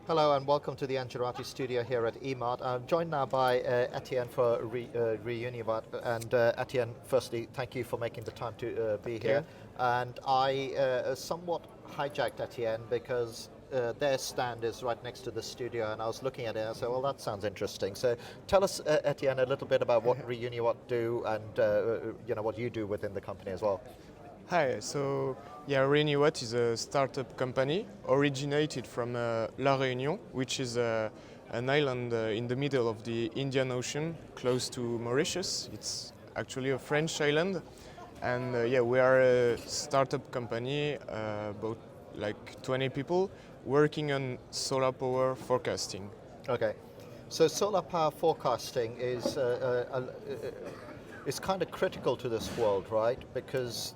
Hello and welcome to the Angelati studio here at EMART. I'm joined now by Etienne for Reuniwatt. And Etienne, firstly, thank you for making the time to be Okay. here. And I somewhat hijacked Etienne because their stand is right next to the studio, and I was looking at it and I said, well, that sounds interesting. So tell us, Etienne, a little bit about what Reuniwatt do and what you do within the company as well. Hi. Reuniwatt is a startup company originated from La Réunion, which is an island in the middle of the Indian Ocean, close to Mauritius. It's actually a French island, and we are a startup company, about like 20 people, working on solar power forecasting. Okay. So solar power forecasting is kind of critical to this world, right? Because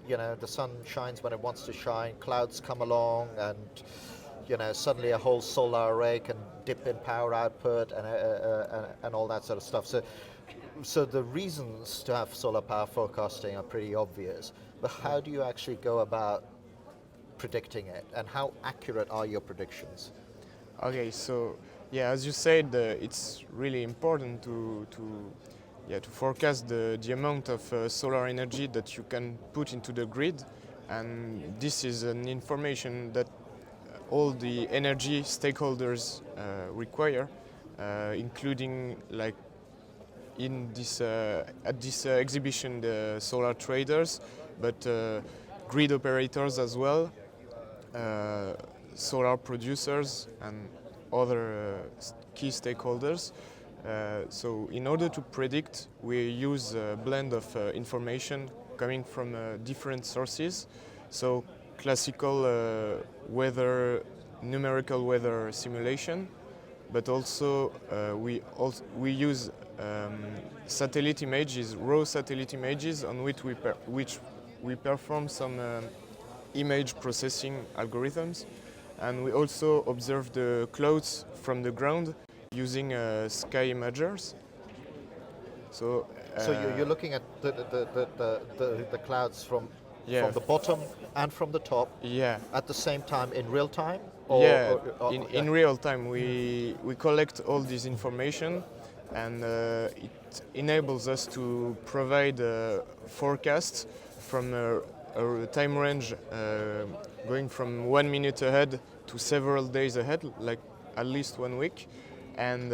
the sun shines when it wants to shine, clouds come along, and suddenly a whole solar array can dip in power output and all that sort of stuff. So the reasons to have solar power forecasting are pretty obvious, but how do you actually go about predicting it, and how accurate are your predictions? Okay, as you said, it's really important to forecast the amount of solar energy that you can put into the grid, and this is an information that all the energy stakeholders require, including like in this at this exhibition the solar traders, but grid operators as well, uh, solar producers and other key stakeholders. So in order to predict, we use a blend of information coming from different sources. So classical weather, numerical weather simulation, but also we use satellite images, raw satellite images, on which we perform some image processing algorithms, and we also observe the clouds from the ground using sky imagers. So, So you're looking at the clouds yeah, from the bottom and from the top yeah, at the same time in real time, yeah. yeah. In real time, we collect all this information, and it enables us to provide forecasts from a time range going from 1 minute ahead to several days ahead, like at least 1 week, and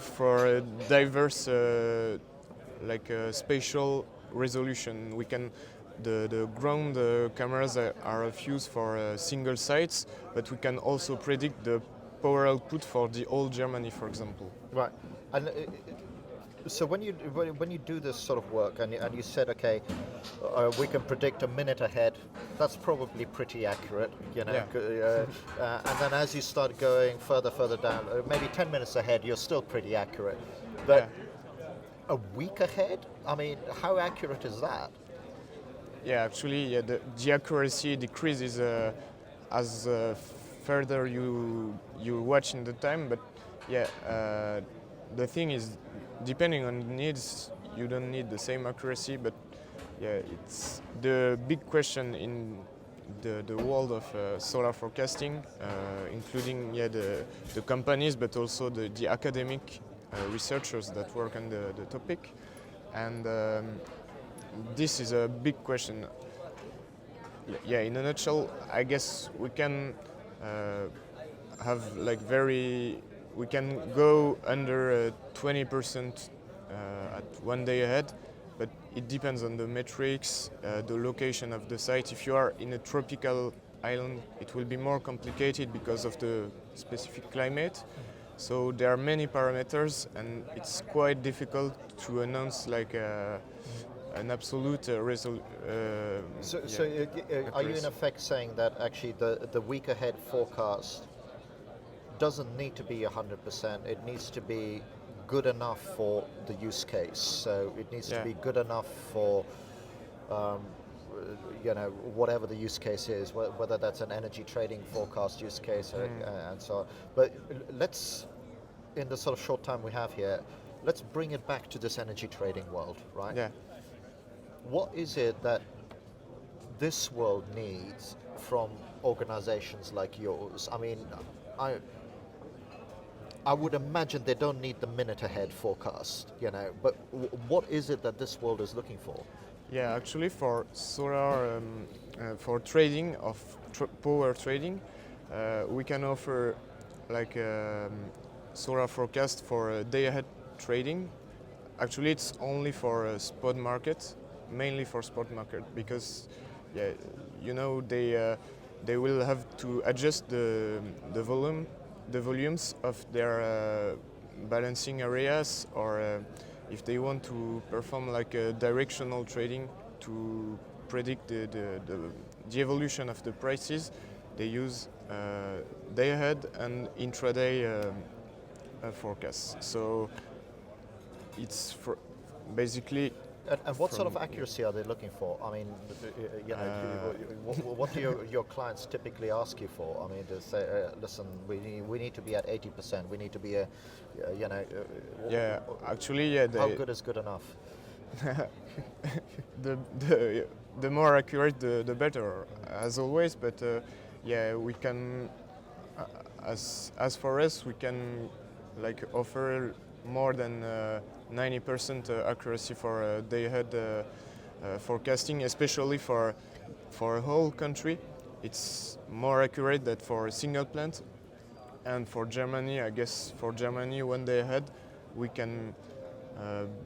for a diverse spatial resolution. We can the ground cameras are of use for single sites, but we can also predict the power output for the whole Germany, for example. Right. And so when you do this sort of work, and you said, okay, we can predict a minute ahead, that's probably pretty accurate, Yeah. and then as you start going further down, maybe 10 minutes ahead, you're still pretty accurate. But Yeah. a week ahead, I mean, how accurate is that? Yeah, actually, the accuracy decreases as further you watch in the time. But the thing is, depending on the needs, you don't need the same accuracy. But it's the big question in the world of solar forecasting, including the companies, but also the academic researchers that work on the topic. And this is a big question. Yeah, in a nutshell, I guess we can uh, have like we can go under 20% at 1 day ahead, but it depends on the metrics, the location of the site. If you are in a tropical island, it will be more complicated because of the specific climate. So there are many parameters, and it's quite difficult to announce like an absolute Are you in effect saying that actually the week ahead forecast doesn't need to be 100%, it needs to be good enough for the use case? So it needs to Yeah. be good enough for um, whatever the use case is, whether that's an energy trading forecast use case and so on. But let's, in the sort of short time we have here, let's bring it back to this energy trading world, right? Yeah. What is it that this world needs from organizations like yours? I mean, I I would imagine they don't need the minute ahead forecast, but what is it that this world is looking for? Yeah, actually, for solar, for trading of power trading, we can offer like solar forecast for day ahead trading. Actually, it's only for spot market, mainly for spot market, because yeah, they will have to adjust the volumes of their balancing areas, or if they want to perform like a directional trading to predict the evolution of the prices, they use day ahead and intraday forecasts. So it's for basically. And what sort of accuracy are they looking for? I mean, what do your clients typically ask you for? I mean, to say, listen, we need to be at 80%. We need to be Yeah, actually, yeah. How good is good enough? The more accurate, the better, as always. But yeah, we can, as for us, we can like offer more than 90% accuracy for day ahead forecasting, especially for a whole country. It's more accurate than for a single plant. And for Germany, I guess for Germany, 1 day ahead, we can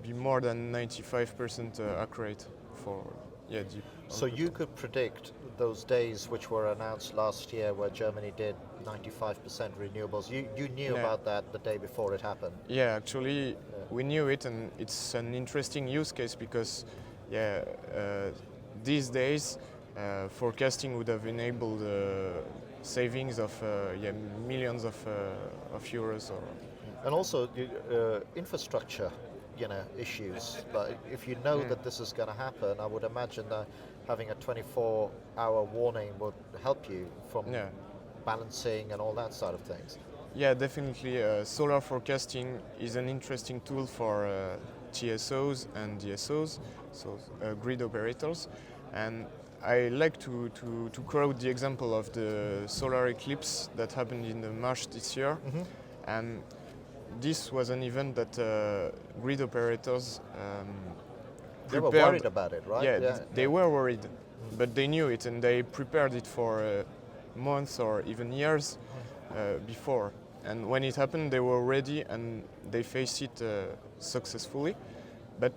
be more than 95% accurate for deep. So you could predict those days which were announced last year where Germany did 95% renewables. You knew about that the day before it happened. Yeah, actually, we knew it, and it's an interesting use case because, these days, forecasting would have enabled savings of millions of euros. And also infrastructure, issues. But if you know that this is going to happen, I would imagine that having a 24-hour warning would help you from balancing and all that side of things. Yeah, definitely. Solar forecasting is an interesting tool for TSOs and DSOs, so grid operators. And I like to quote the example of the solar eclipse that happened in March this year. Mm-hmm. And this was an event that grid operators they were worried about it, right? Yeah, they were worried, but they knew it and they prepared it for months or even years before. And when it happened, they were ready and they faced it successfully. But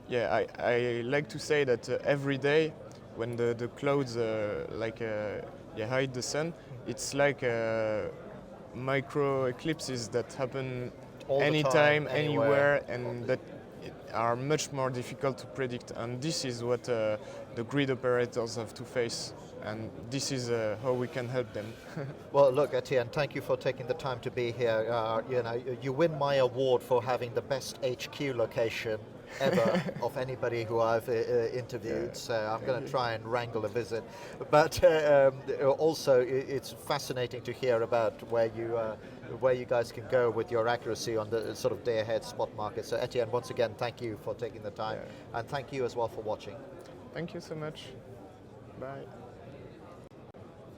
yeah, I like to say that every day when the clouds hide the sun, it's like micro eclipses that happen anytime, anywhere, and that are much more difficult to predict. And this is what the grid operators have to face. And this is how we can help them. Well, look, Etienne, thank you for taking the time to be here. You win my award for having the best HQ location ever of anybody who I've interviewed. So I'm going to try and wrangle a visit. But also, it's fascinating to hear about where you guys can go with your accuracy on the sort of day-ahead spot market. So Etienne, once again, thank you for taking the time, and thank you as well for watching. Thank you so much. Bye.